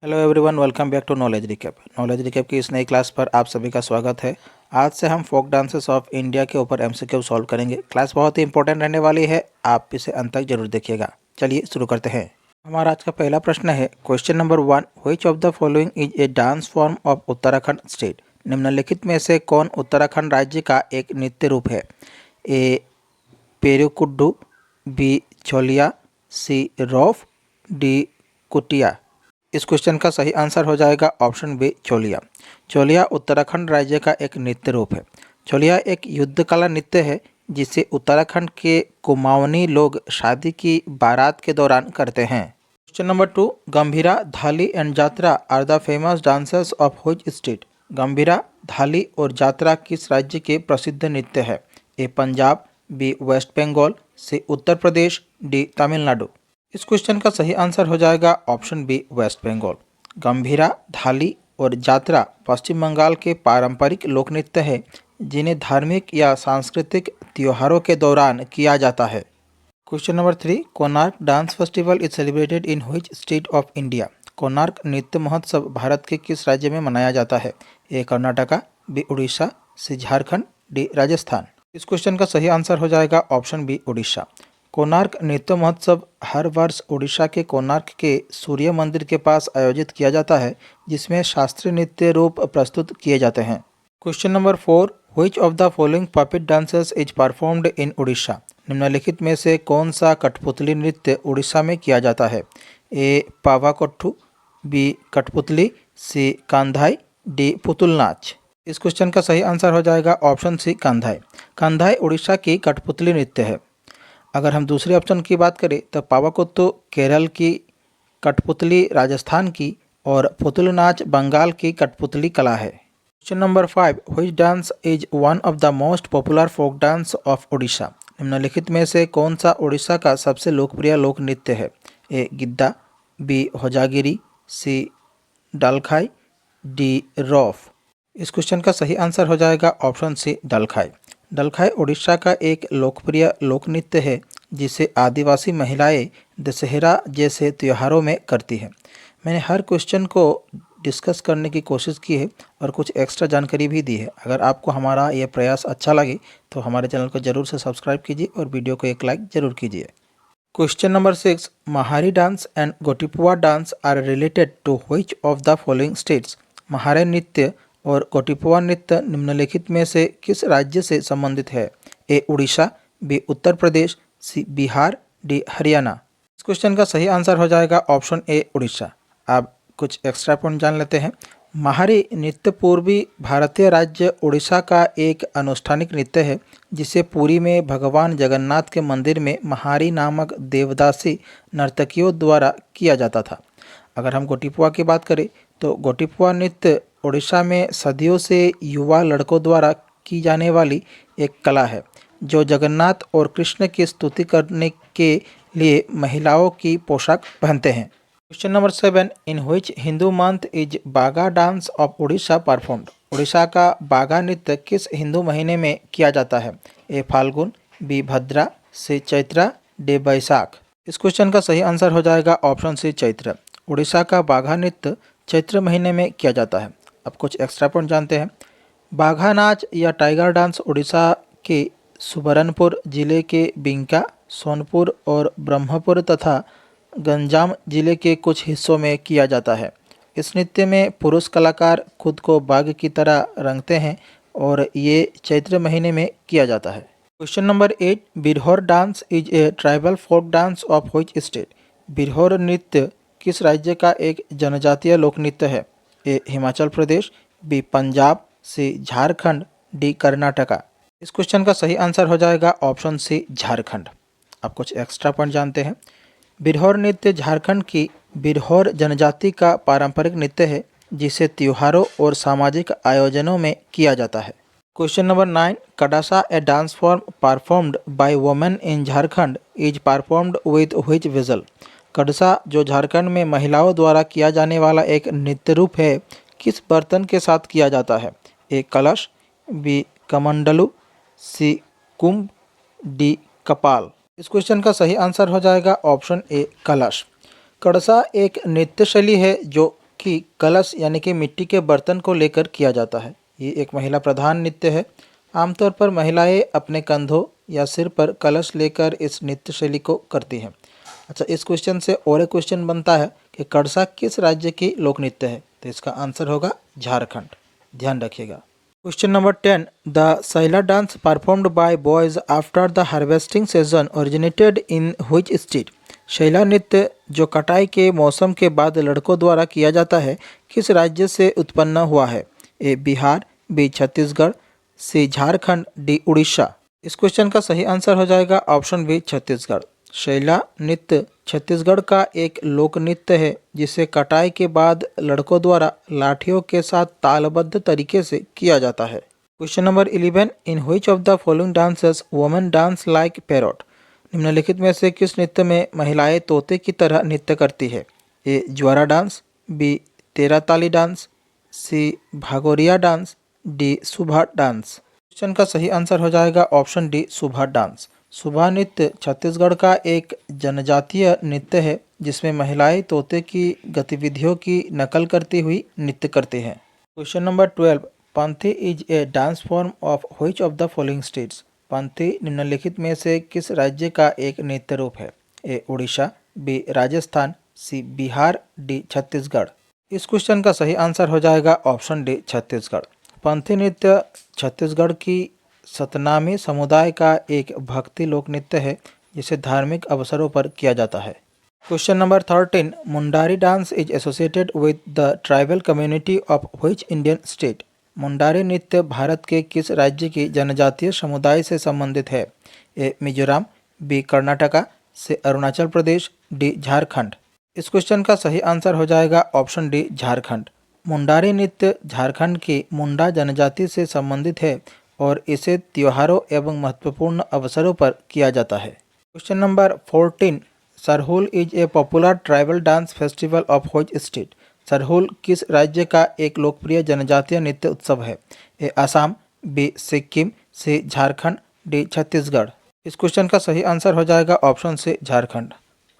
Hello everyone, welcome back to knowledge recap. Knowledge recap की इस नई क्लास पर आप सभी का स्वागत है। आज से हम फोक डांसेस ऑफ इंडिया के ऊपर एमसीक्यू सॉल्व करेंगे। क्लास बहुत ही इंपॉर्टेंट रहने वाली है, आप इसे अंत तक जरूर देखिएगा। चलिए शुरू करते हैं। हमारा आज का पहला प्रश्न है question number 1, which of the following is a dance form of Uttarakhand state. निम्नलिखित में से कौन उत्तराखंड राज्य का एक नृत्य रूप है? ए पेरुकुड्डू, बी छोलिया, सी रौफ, डी कुटिया। इस क्वेश्चन का सही आंसर हो जाएगा ऑप्शन बी छोलिया। छोलिया उत्तराखंड राज्य का एक नृत्य रूप है। छोलिया एक युद्ध कला नृत्य है जिसे उत्तराखंड के कुमाऊनी लोग शादी की बारात के दौरान करते हैं। Question number 2, Gambhira, Dhali and Jatra are the famous dancers of which state. Gambhira, Dhali और जात्रा किस राज्य के प्रसिद्ध नृत्य है? A Punjab, B West Bengal, C Uttar Pradesh, D Tamil Nadu. इस क्वेश्चन का सही आंसर हो जाएगा option B West Bengal. Gambhira, Dhali और जात्रा पश्चिम बंगाल के पारंपरिक लोक नृत्य है जिन्हें धार्मिक या सांस्कृतिक त्योहारों के दौरान किया जाता है। Question number 3, Konark dance festival is celebrated in which state of India. Konark नृत्य महोत्सव भारत के किस राज्य में मनाया जाता है? ए कर्नाटका, बी उड़ीसा, सी झारखंड, डी राजस्थान। इस क्वेश्चन का सही आंसर हो जाएगा ऑप्शन बी उड़ीसा। कोणार्क नृत्य महोत्सव हर वर्ष उड़ीसा के कोणार्क के सूर्य मंदिर के पास आयोजित किया जाता है जिसमें शास्त्रीय नृत्य रूप प्रस्तुत किए जाते हैं। Question number 4, which of the following puppet dances is performed in Orissa. निम्नलिखित में से कौन सा कठपुतली नृत्य उड़ीसा में किया जाता है? ए पावाकोट्ठू, बी कठपुतली, सी कांधाई, डी पुतुल नाच। इस क्वेश्चन का सही आंसर हो जाएगा ऑप्शन सी कांधाई। कांधाई उड़ीसा की कठपुतली नृत्य है। अगर हम दूसरे ऑप्शन की बात करें तो पावाकोत्तू केरल की, कठपुतली राजस्थान की और पुतुल नाच बंगाल की कठपुतली कला है। Question number 5, which dance is one of the most popular folk dance of Orissa. निम्नलिखित में से कौन सा उड़ीसा का सबसे लोकप्रिय लोक नृत्य है? ए गिद्दा, बी होजागिरी, सी डालखाई, डी रौफ। इस क्वेश्चन का सही आंसर हो जाएगा ऑप्शन सी डालखाई। डालखाई उड़ीसा का एक लोकप्रिय लोक नृत्य है जिसे आदिवासी महिलाएं दशहरा जैसे त्योहारों में करती हैं। मैंने हर क्वेश्चन को डिस्कस करने की कोशिश की है और कुछ एक्स्ट्रा जानकारी भी दी है। अगर आपको हमारा यह प्रयास अच्छा लगे तो हमारे चैनल को जरूर से सब्सक्राइब कीजिए और वीडियो को एक लाइक जरूर कीजिए। Question number 6, Mahari dance and Gotipua dance are related to which of the following states. Mahari नृत्य और गोटिपुआ नृत्य निम्नलिखित में से किस राज्य से संबंधित है? ए उड़ीसा, बी उत्तर प्रदेश, सी बिहार, डी हरियाणा। इस क्वेश्चन का सही आंसर हो जाएगा ऑप्शन ए उड़ीसा। अब कुछ एक्स्ट्रा पॉइंट जान लेते हैं। महारी नृत्य पूर्वी भारतीय राज्य उड़ीसा का एक अनुष्ठानिक नृत्य है जिसे पुरी में भगवान जगन्नाथ के मंदिर में महारी नामक देवदासी नर्तकियों द्वारा किया जाता था। अगर हम गोटिपुआ की बात करें तो गोटिपुआ नृत्य उड़ीसा में सदियों से युवा लड़कों द्वारा की जाने वाली एक कला है जो जगन्नाथ और कृष्ण की स्तुति करने के लिए महिलाओं की पोशाक पहनते हैं। Question number 7, in which Hindu month is Baga dance of Orissa performed. Orissa का बागा नृत्य किस हिंदू महीने में किया जाता है? ए फाल्गुन, बी भद्रा, सी चैत्रा, डी बैसाख। इस क्वेश्चन का सही आंसर हो जाएगा ऑप्शन सी चैत्र। उड़ीसा का बाघा नृत्य चैत्र महीने में किया जाता है। अब कुछ एक्स्ट्रा पॉइंट जानते हैं। बाघा नाच या टाइगर डांस उड़ीसा के सुबर्णपुर जिले के बिंका, सोनपुर और ब्रह्मपुर तथा गंजाम जिले के कुछ हिस्सों में किया जाता है। इस नृत्य में पुरुष कलाकार खुद को बाघ की तरह रंगते हैं और ये चैत्र महीने में किया जाता है। Question number 8, Birhor dance is a tribal folk dance of which state. Birhor नृत्य किस राज्य का एक जनजातीय लोक नृत्य है? A Himachal Pradesh, B Punjab, C Jharkhand, D Karnataka. इस क्वेश्चन का सही आंसर हो जाएगा ऑप्शन सी झारखंड। अब कुछ एक्स्ट्रा पॉइंट जानते हैं। बिरहोर नृत्य झारखंड की बिरहोर जनजाति का पारंपरिक नृत्य है जिसे त्योहारों और सामाजिक आयोजनों में किया जाता है। Question number 9, Kadasa a dance form performed by women in Jharkhand is performed with which vessel. Kadsa जो झारखंड में महिलाओं द्वारा किया जाने वाला एक नृत्य रूप है किस बर्तन के साथ किया जाता है? ए कलश, बी कमंडलू, सी कुंभ, डी कपाल। इस क्वेश्चन का सही आंसर हो जाएगा ऑप्शन ए कलश। कड़सा एक नृत्य शैली है जो की कलश यानी कि मिट्टी के बर्तन को लेकर किया जाता है। ये एक महिला प्रधान नृत्य है। आमतौर पर महिलाएं अपने कंधों या सिर पर कलश लेकर इस नृत्य शैली को करती हैं। अच्छा, इस क्वेश्चन से और एक क्वेश्चन बनता है कि कड़सा किस राज्य की लोक नृत्य है? तो इसका आंसर होगा झारखंड। ध्यान रखिएगा। Question number 10, the Saila dance performed bye boys after the harvesting season originated in which state? Shaila नृत्य जो कटाई के मौसम के बाद लड़कों द्वारा किया जाता है, किस राज्य से उत्पन्न हुआ है? ए बिहार, बी छत्तीसगढ़, सी झारखंड, डी उड़ीसा। इस क्वेश्चन का सही आंसर हो जाएगा ऑप्शन बी छत्तीसगढ़। शैला नृत्य छत्तीसगढ़ का एक लोक नृत्य है जिसे कटाई के बाद लड़कों द्वारा लाठियों के साथ तालबद्ध तरीके से किया जाता है। Question number 11, in which of the following dances women dance like parrot? निम्नलिखित में से किस नृत्य में महिलाएं तोते की तरह नृत्य करती है? ए ज्वारा डांस, बी तेरा ताली डांस, सी भागोरिया डांस, डी सुबह डांस। क्वेश्चन का सही आंसर हो जाएगा ऑप्शन डी सुबह डांस। सुबह नृत्य छत्तीसगढ़ का एक जनजातीय नृत्य है जिसमें महिलाएं तोते की गतिविधियों की नकल करती हुई नृत्य करती हैं। Question number 12, Panthi is a dance form of which of the following states? Panthi निम्नलिखित में से किस राज्य का एक नृत्य रूप है? ए उड़ीसा, बी राजस्थान, सी बिहार, डी छत्तीसगढ़। इस क्वेश्चन का सही आंसर हो जाएगा ऑप्शन डी छत्तीसगढ़। पंथी नृत्य छत्तीसगढ़ की सतनामी समुदाय का एक भक्ति लोक नृत्य है जिसे धार्मिक अवसरों पर किया जाता है। Question number 13, Mundari dance is associated with the tribal community of which Indian state? Mundari नृत्य भारत के किस राज्य की जनजातीय समुदाय से संबंधित है? ए मिजोरम, बी कर्नाटका, सी अरुणाचल प्रदेश, डी झारखंड। इस क्वेश्चन का सही आंसर हो जाएगा ऑप्शन डी झारखंड। मुंडारी नृत्य झारखंड की मुंडा जनजाति से संबंधित है और इसे त्योहारों एवं महत्वपूर्ण अवसरों पर किया जाता है। Question number 14, Sarhul is a popular tribal dance festival of which state? Sarhul किस राज्य का एक लोकप्रिय जनजातीय नृत्य उत्सव है? ए असम, बी सिक्किम, सी झारखंड, डी छत्तीसगढ़। इस क्वेश्चन का सही आंसर हो जाएगा ऑप्शन से झारखंड।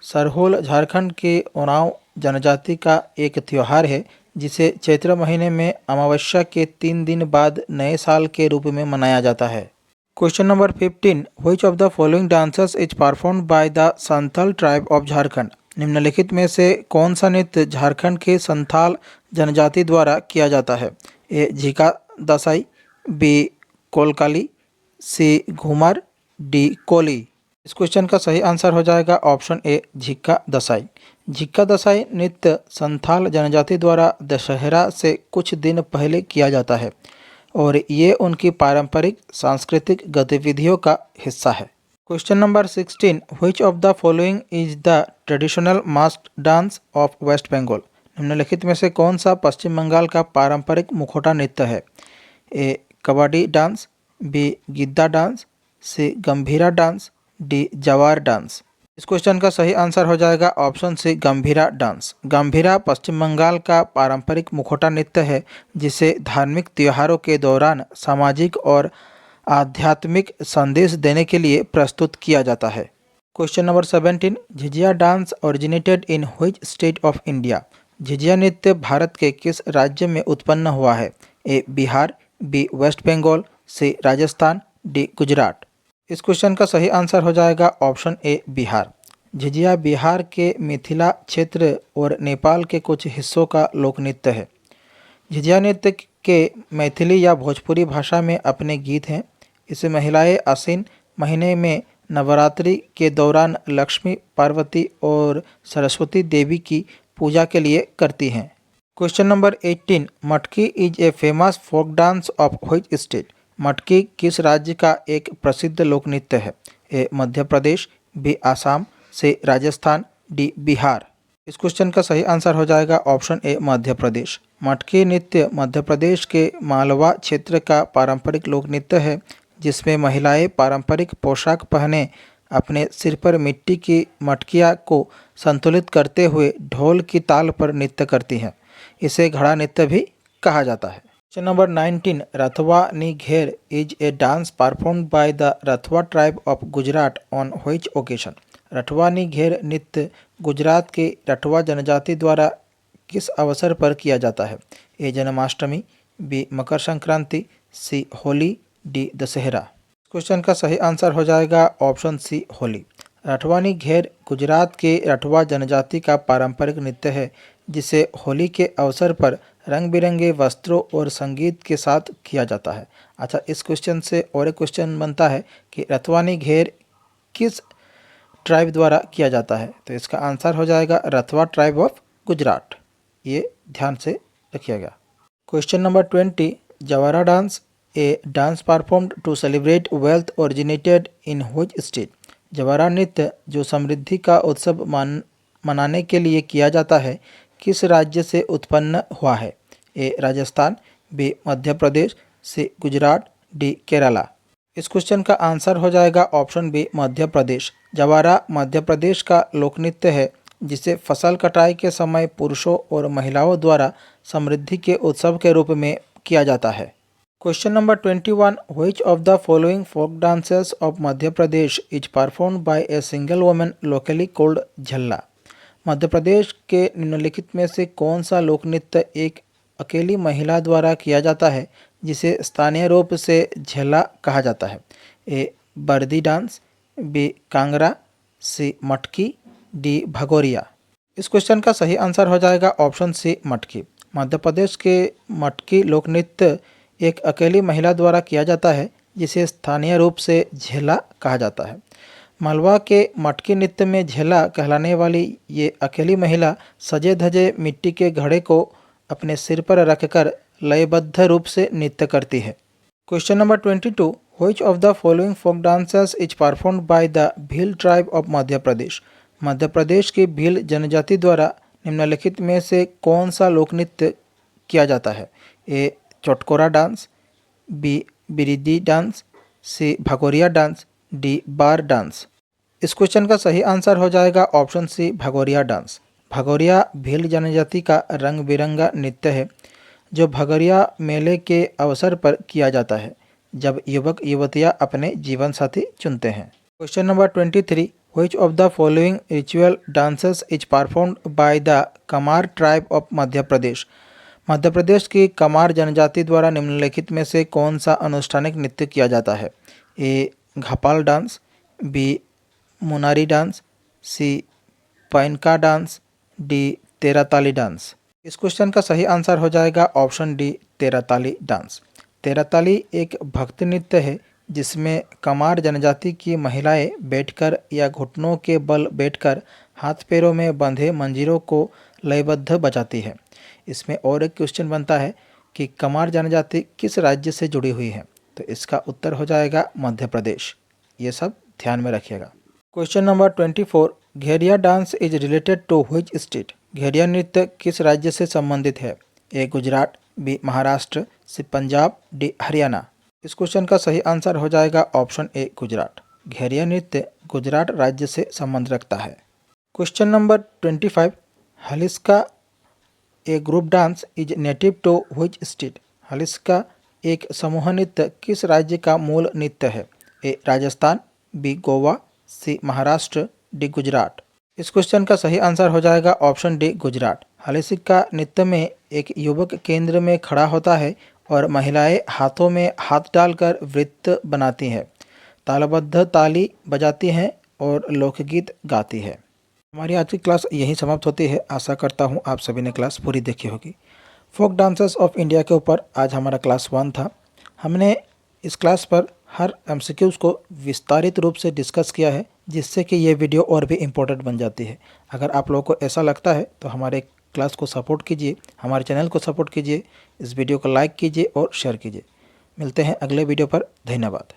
सरहुल झारखंड के उरांव जनजाति का एक त्यौहार है जिसे चैत्र महीने में अमावस्या के 3 दिन बाद नए साल के रूप में मनाया जाता है। Question number 15, which of the following dances is performed by the Santhal tribe of Jharkhand? निम्नलिखित में से कौन सा नृत्य झारखंड के संथाल जनजाति द्वारा किया जाता है? ए झिका दसाई, बी कोलकाली, सी घूमर, डी कोली। इस क्वेश्चन का सही आंसर हो जाएगा ऑप्शन ए झिक्का दसाई। झिक्का दसाई नृत्य संथाल जनजाति द्वारा दशहरा से कुछ दिन पहले किया जाता है और ये उनकी पारंपरिक सांस्कृतिक गतिविधियों का हिस्सा है। Question number 16, which of the following is the traditional mask dance of West Bengal? निम्नलिखित में से कौन सा पश्चिम बंगाल का पारंपरिक मुखौटा नृत्य है? A kabaddi dance, B Giddha dance, C Gambhira dance, D Jawar dance. इस क्वेश्चन का सही आंसर हो जाएगा option C Gambhira dance. Gambhira Paschim Bengal का पारंपरिक मुखौटा नृत्य है जिसे धार्मिक त्योहारों के दौरान सामाजिक और आध्यात्मिक संदेश देने के लिए प्रस्तुत किया जाता है। Question number 17, jhijhiya dance originated in which state of India? Jhijhiya नृत्य भारत के किस राज्य में उत्पन्न हुआ है? ए बिहार, बी वेस्ट बंगाल, सी राजस्थान, डी गुजरात। इस क्वेश्चन का सही आंसर हो जाएगा ऑप्शन ए बिहार। झिझिया बिहार के मिथिला क्षेत्र और नेपाल के कुछ हिस्सों का लोक नृत्य है। झिझिया नृत्य के मैथिली या भोजपुरी भाषा में अपने गीत हैं। इसे महिलाएं आश्विन महीने में नवरात्रि के दौरान लक्ष्मी, पार्वती और सरस्वती देवी की पूजा के लिए करती हैं। Question number 18, Matki is a famous folk dance of which state? Matki किस राज्य का एक प्रसिद्ध लोक नृत्य है? A Madhya Pradesh, B Assam, C Rajasthan, D Bihar. इस क्वेश्चन का सही आंसर हो जाएगा ऑप्शन ए मध्य प्रदेश। मटकी नृत्य मध्य प्रदेश के मालवा क्षेत्र का पारंपरिक लोक नृत्य है जिसमें महिलाएं पारंपरिक पोशाक पहने अपने सिर पर मिट्टी की मटकिया को संतुलित करते हुए ढोल की ताल पर नृत्य करती हैं। इसे घड़ा नृत्य भी कहा जाता है। Question number 19, Rathwa ni Gher is a dance performed by the Rathwa tribe of Gujarat on which occasion? Rathwa ni घेर नृत्य गुजरात के रथवा जनजाति द्वारा किस अवसर पर किया जाता है? ए जन्माष्टमी, बी मकर संक्रांति, सी होली, डी दशहरा। क्वेश्चन का सही आंसर हो जाएगा ऑप्शन सी होली। रठवानी घेर गुजरात के रठवा जनजाति का पारंपरिक नृत्य है जिसे होली के अवसर पर रंग बिरंगे वस्त्रों और संगीत के साथ किया जाता है। अच्छा, इस क्वेश्चन से और एक क्वेश्चन बनता है कि रथवानी घेर किस ट्राइब द्वारा किया जाता है? तो इसका आंसर हो जाएगा रथवा ट्राइब ऑफ गुजरात। ये ध्यान से रखिएगा। Question number 20, Jawara dance a dance performed to celebrate wealth originated in which state? Jawara नृत्य जो समृद्धि का उत्सव मनाने के लिए किया जाता है किस राज्य से उत्पन्न हुआ है? A Rajasthan, B Madhya Pradesh, C Gujarat, D Kerala. इस क्वेश्चन का आंसर हो जाएगा ऑप्शन बी मध्य प्रदेश। जवारा मध्य प्रदेश का लोक नृत्य है जिसे फसल कटाई के समय पुरुषों और महिलाओं द्वारा समृद्धि के उत्सव के रूप में किया जाता है। Question number 21, which of the following folk dances of Madhya Pradesh is performed by a single woman locally called Jhalla? Madhya Pradesh के निम्नलिखित में से कौन सा लोक नृत्य एक अकेली महिला द्वारा किया जाता है जिसे स्थानीय रूप से झल्ला कहा जाता है? ए बर्दी डांस, बी कांगड़ा, सी मटकी, डी भगोरिया। इस क्वेश्चन का सही आंसर हो जाएगा ऑप्शन सी मटकी। मध्य प्रदेश के मटकी लोक नृत्य एक अकेली महिला द्वारा किया जाता है जिसे स्थानीय रूप से झेला कहा जाता है। मालवा के मटकी नृत्य में झेला कहलाने वाली ये अकेली महिला सजे धजे मिट्टी के घड़े को अपने सिर पर रखकर लयबद्ध रूप से नृत्य करती है। Question number 22, which of the following folk dances is performed by the Bhil tribe of Madhya Pradesh? Madhya Pradesh की भील जनजाति द्वारा निम्नलिखित में से कौन सा लोक नृत्य किया जाता है? A Chautkora dance, B Biridi dance, C Bhagoria dance, D Bar dance. इस क्वेश्चन का सही आंसर हो जाएगा option C Bhagoria dance. Bhagoria Bhil जनजाति का रंग बिरंगा नृत्य है जो भगोरिया मेले के अवसर पर किया जाता है जब युवक युवतियां अपने जीवन साथी चुनते हैं। Question number 23, which of the following ritual dances is performed by the Kamar tribe of Madhya Pradesh? Madhya Pradesh की कमार जनजाति द्वारा निम्नलिखित में से कौन सा अनुष्ठानिक नृत्य किया जाता है? ए घपाल डांस, बी मुनारी डांस, सी पैनका डांस, डी तेराताली डांस। इस क्वेश्चन का सही आंसर हो जाएगा ऑप्शन डी तेराताली डांस। तेराताली एक भक्ति नृत्य है जिसमें कमार जनजाति की महिलाएं बैठकर या घुटनों के बल बैठकर हाथ पैरों में बंधे मंजीरों को लयबद्ध बजाती है। इसमें और एक क्वेश्चन बनता है कि कमार जनजाति किस राज्य से जुड़ी हुई है? तो इसका उत्तर हो जाएगा मध्य प्रदेश। ये सब ध्यान में रखिएगा। Question number 24, Gheria dance is related to which state? Gheria नृत्य किस राज्य से संबंधित है? A Gujarat, B Maharashtra, C Punjab, D Haryana. इस क्वेश्चन का सही आंसर हो जाएगा ऑप्शन ए गुजरात। घेरिया नृत्य गुजरात राज्य से संबंध रखता है। Question number 25, Haliska a group dance is native to which state? Haliska एक समूह नृत्य किस राज्य का मूल नृत्य है? A Rajasthan, B Goa, C Maharashtra, D Gujarat. इस क्वेश्चन का सही आंसर हो जाएगा ऑप्शन डी गुजरात। हलिस्का नृत्य में एक युवक केंद्र में खड़ा होता है और महिलाएं हाथों में हाथ डालकर वृत्त बनाती हैं, तालबद्ध ताली बजाती हैं और लोकगीत गाती है। हमारी आज की क्लास यहीं समाप्त होती है। आशा करता हूँ आप सभी ने क्लास पूरी देखी होगी। फोक डांसेस ऑफ इंडिया के ऊपर आज हमारा क्लास 1 था। हमने इस क्लास पर हर एमसीक्यूज़ को विस्तारित रूप से डिस्कस किया है जिससे कि ये वीडियो और भी इम्पोर्टेंट बन जाती है। अगर आप लोगों को ऐसा लगता है तो हमारे क्लास को सपोर्ट कीजिए, हमारे चैनल को सपोर्ट कीजिए, इस वीडियो को लाइक कीजिए और शेयर कीजिए। मिलते हैं अगले वीडियो पर। धन्यवाद।